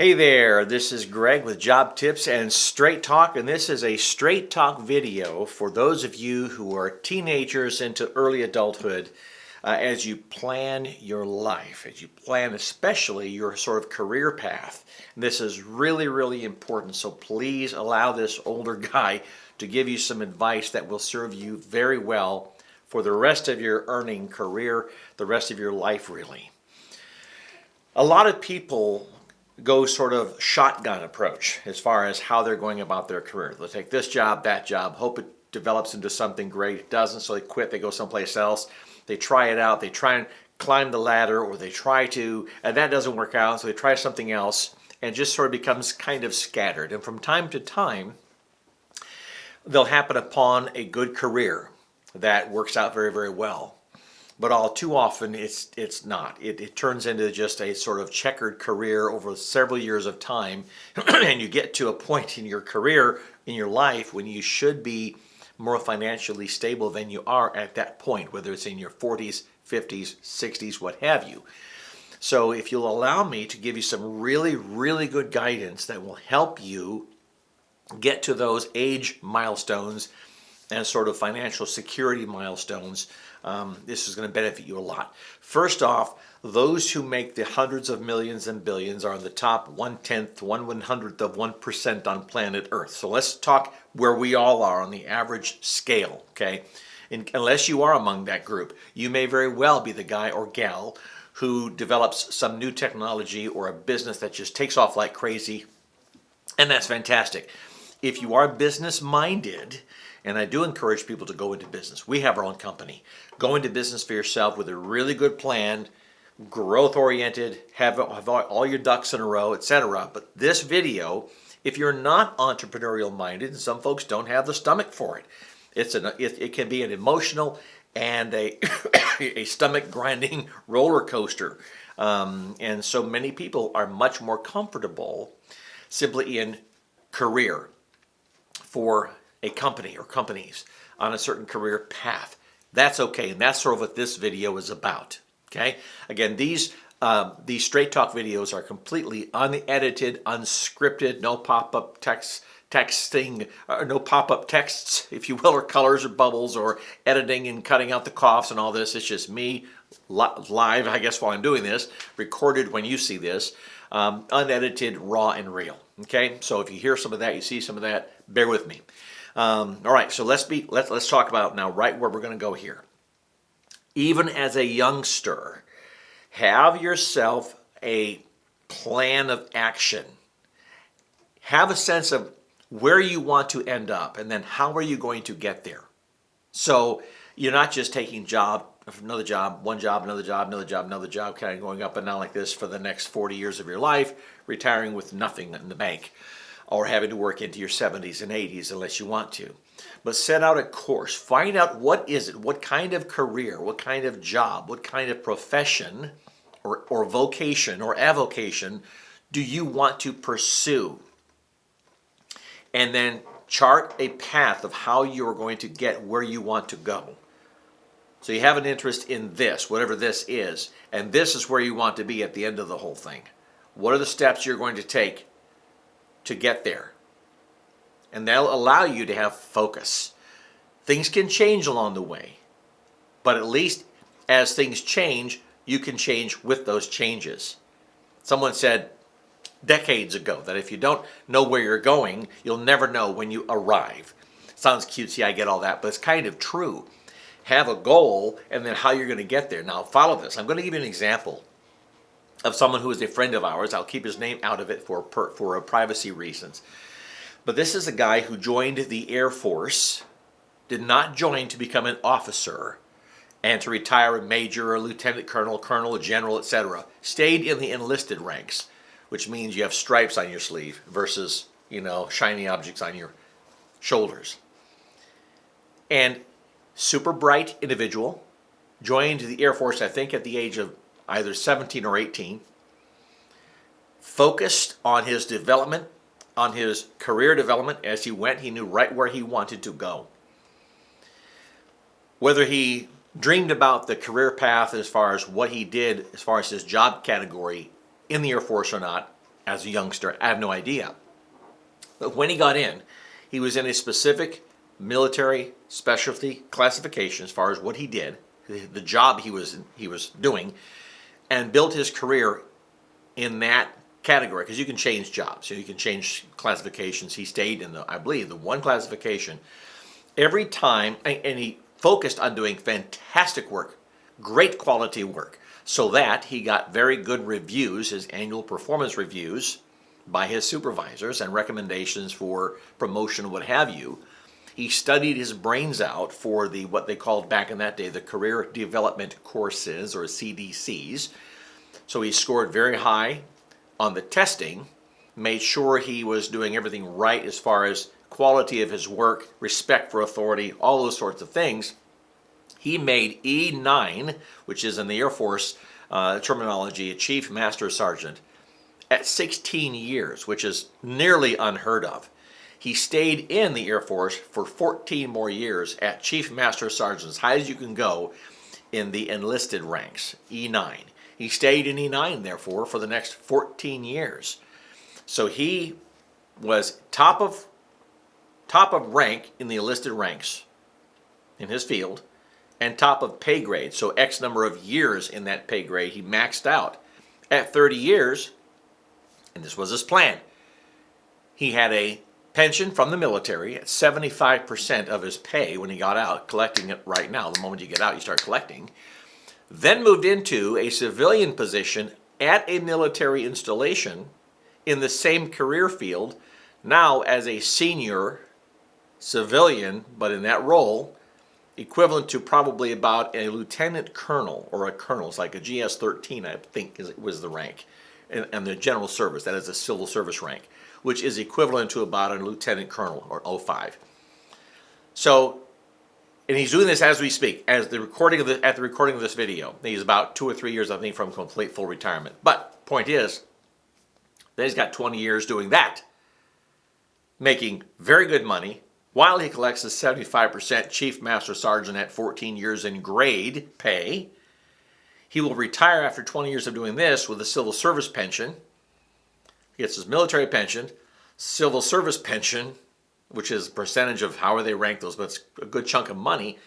Hey there, this is Greg with Job Tips and Straight Talk, and this is a Straight Talk video for those of you who are teenagers into early adulthood as you plan your life, as you plan especially your sort of career path. And this is really, really important, so please allow this older guy to give you some advice that will serve you very well for the rest of your earning career, the rest of your life really. A lot of people go sort of shotgun approach as far as how they're going about their career. They'll take this job, that job, hope it develops into something great. It doesn't, so they quit, they go someplace else. They try it out, they try and climb the ladder, or they try to, and that doesn't work out, so they try something else, and just sort of becomes kind of scattered. And from time to time, they'll happen upon a good career that works out very, very well. But all too often, it's not. It turns into just a sort of checkered career over several years of time, and you get to a point in your career, in your life, when you should be more financially stable than you are at that point, whether it's in your 40s, 50s, 60s, what have you. So if you'll allow me to give you some really, really good guidance that will help you get to those age milestones and sort of financial security milestones, this is going to benefit you a lot. First off, those who make the hundreds of millions and billions are in the top 1/10, 1/100th of 1% on planet Earth. So let's talk where we all are on the average scale, okay? Unless you are among that group, you may very well be the guy or gal who develops some new technology or a business that just takes off like crazy, and that's fantastic. If you are business minded, and I do encourage people to go into business. We have our own company. Go into business for yourself with a really good plan, growth oriented, have all your ducks in a row, etc. But this video, if you're not entrepreneurial minded, and some folks don't have the stomach for it, it can be an emotional and a a stomach grinding roller coaster. And so many people are much more comfortable simply in career for a company or companies on a certain career path. That's okay, and that's sort of what this video is about. Okay, again, these straight talk videos are completely unedited, unscripted, no pop-up texting, no pop-up texts, if you will, or colors or bubbles or editing and cutting out the coughs and all this. It's just me live, I guess, while I'm doing this, recorded when you see this, unedited, raw, and real. Okay, so if you hear some of that, you see some of that, bear with me. All right, so let's talk about now right where we're going to go here. Even as a youngster, have yourself a plan of action. Have a sense of where you want to end up, and then how are you going to get there. So you're not just taking job, another job, one job, another job, another job, another job, kind of going up and down like this for the next 40 years of your life, retiring with nothing in the bank, or having to work into your 70s and 80s unless you want to. But set out a course. Find out what is it, what kind of career, what kind of job, what kind of profession or vocation or avocation do you want to pursue? And then chart a path of how you're going to get where you want to go. So you have an interest in this, whatever this is, and this is where you want to be at the end of the whole thing. What are the steps you're going to take to get there? And that'll allow you to have focus. Things can change along the way, but at least as things change, you can change with those changes. Someone said decades ago that if you don't know where you're going, you'll never know when you arrive. Sounds cutesy, I get all that, but it's kind of true. Have a goal and then how you're going to get there. Now follow this. I'm going to give you an example of someone who is a friend of ours. I'll keep his name out of it for privacy reasons. But this is a guy who joined the Air Force, did not join to become an officer and to retire a major, a lieutenant colonel, colonel, a general, etc. Stayed in the enlisted ranks, which means you have stripes on your sleeve versus, shiny objects on your shoulders. And super bright individual, joined the Air Force, I think, at the age of either 17 or 18, focused on his development, on his career development as he went. He knew right where he wanted to go. Whether he dreamed about the career path as far as what he did, as far as his job category in the Air Force or not, as a youngster? I have no idea. But when he got in, he was in a specific military specialty classification as far as what he did, the job he was doing, and built his career in that category, because you can change jobs, so you can change classifications. He stayed in I believe, the one classification every time, and he focused on doing fantastic work, great quality work, so that he got very good reviews, his annual performance reviews, by his supervisors and recommendations for promotion, what have you. He studied his brains out for what they called back in that day the Career Development Courses, or CDCs. So he scored very high on the testing, made sure he was doing everything right as far as quality of his work, respect for authority, all those sorts of things. He made E9, which is in the Air Force terminology, a Chief Master Sergeant, at 16 years, which is nearly unheard of. He stayed in the Air Force for 14 more years at Chief Master Sergeant, as high as you can go in the enlisted ranks, E9. He stayed in E9, therefore, for the next 14 years. So he was top of rank in the enlisted ranks in his field, and top of pay grade, so X number of years in that pay grade. He maxed out. At 30 years, and this was his plan, he had a pension from the military at 75% of his pay when he got out, collecting it right now. The moment you get out, you start collecting. Then moved into a civilian position at a military installation in the same career field, now as a senior civilian, but in that role, equivalent to probably about a lieutenant colonel or a colonel. It's like a GS-13, I think was the rank, and the general service. That is a civil service rank, which is equivalent to about a lieutenant colonel, or 05. So, and he's doing this as we speak, at the recording of this video. He's about 2 or 3 years, I think, from complete full retirement. But point is, that he's got 20 years doing that, making very good money, while he collects a 75% Chief Master Sergeant at 14 years in grade pay. He will retire after 20 years of doing this with a civil service pension. He gets his military pension, civil service pension, which is a percentage of however they rank those, but it's a good chunk of money.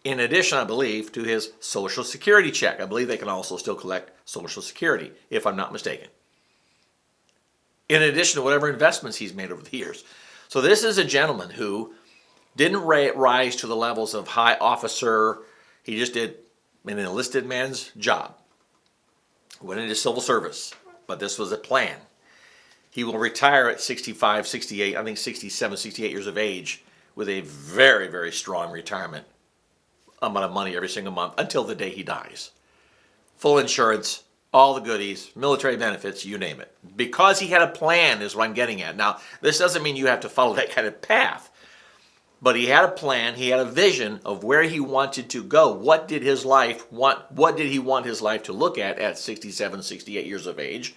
In addition, I believe, to his Social Security check. I believe they can also still collect Social Security, if I'm not mistaken. In addition to whatever investments he's made over the years. So this is a gentleman who didn't rise to the levels of high officer. He just did an enlisted man's job. Went into civil service, but this was a plan. He will retire at 65, 68, I think 67, 68 years of age with a very, very strong retirement amount of money every single month until the day he dies. Full insurance, all the goodies, military benefits, you name it. Because he had a plan is what I'm getting at. Now, this doesn't mean you have to follow that kind of path. But he had a plan, he had a vision of where he wanted to go. What did his life want? What did he want his life to look at 67, 68 years of age?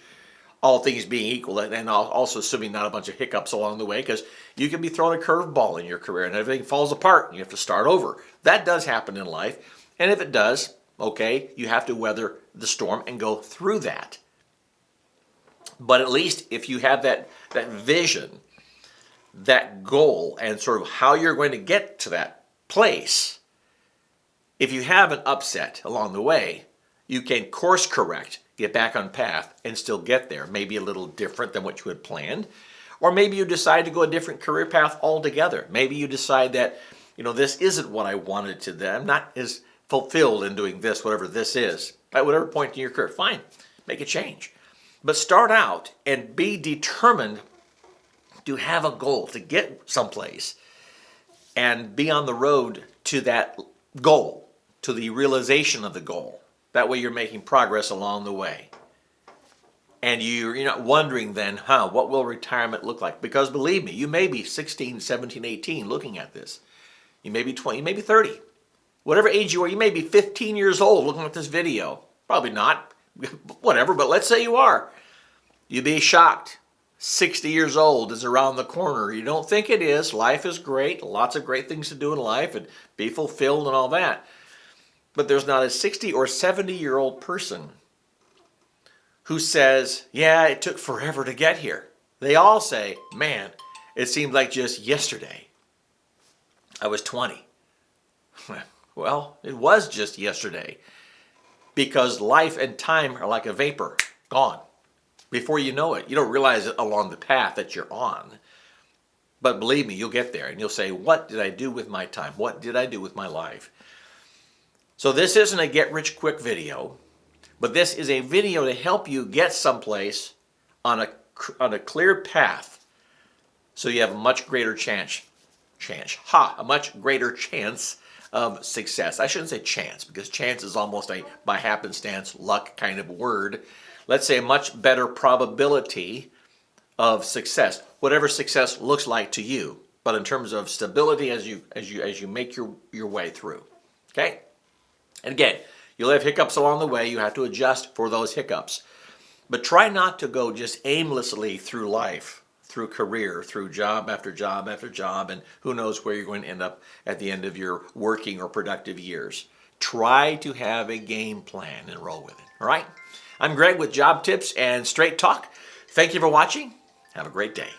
All things being equal, and also assuming not a bunch of hiccups along the way, because you can be thrown a curveball in your career and everything falls apart and you have to start over. That does happen in life. And if it does, okay, you have to weather the storm and go through that. But at least if you have that vision, that goal, and sort of how you're going to get to that place, if you have an upset along the way, you can course correct, get back on path, and still get there. Maybe a little different than what you had planned. Or maybe you decide to go a different career path altogether. Maybe you decide that, this isn't what I wanted to do. I'm not as fulfilled in doing this, whatever this is. At whatever point in your career, fine, make a change. But start out and be determined to have a goal, to get someplace, and be on the road to that goal, to the realization of the goal. That way you're making progress along the way. And you're not wondering then, what will retirement look like? Because believe me, you may be 16, 17, 18 looking at this. You may be 20, you may be 30. Whatever age you are, you may be 15 years old looking at this video. Probably not, whatever, but let's say you are. You'd be shocked. 60 years old is around the corner. You don't think it is. Life is great. Lots of great things to do in life and be fulfilled and all that. But there's not a 60 or 70-year-old person who says, yeah, it took forever to get here. They all say, man, it seemed like just yesterday I was 20. Well, it was just yesterday, because life and time are like a vapor, gone. Before you know it, you don't realize it along the path that you're on. But believe me, you'll get there and you'll say, what did I do with my time? What did I do with my life? So this isn't a get-rich-quick video, but this is a video to help you get someplace on a clear path, so you have a much greater a much greater chance of success. I shouldn't say chance, because chance is almost a by happenstance, luck kind of word. Let's say a much better probability of success, whatever success looks like to you, but in terms of stability as you make your way through. Okay? And again, you'll have hiccups along the way. You have to adjust for those hiccups. But try not to go just aimlessly through life, through career, through job after job after job, and who knows where you're going to end up at the end of your working or productive years. Try to have a game plan and roll with it. All right? I'm Greg with Job Tips and Straight Talk. Thank you for watching. Have a great day.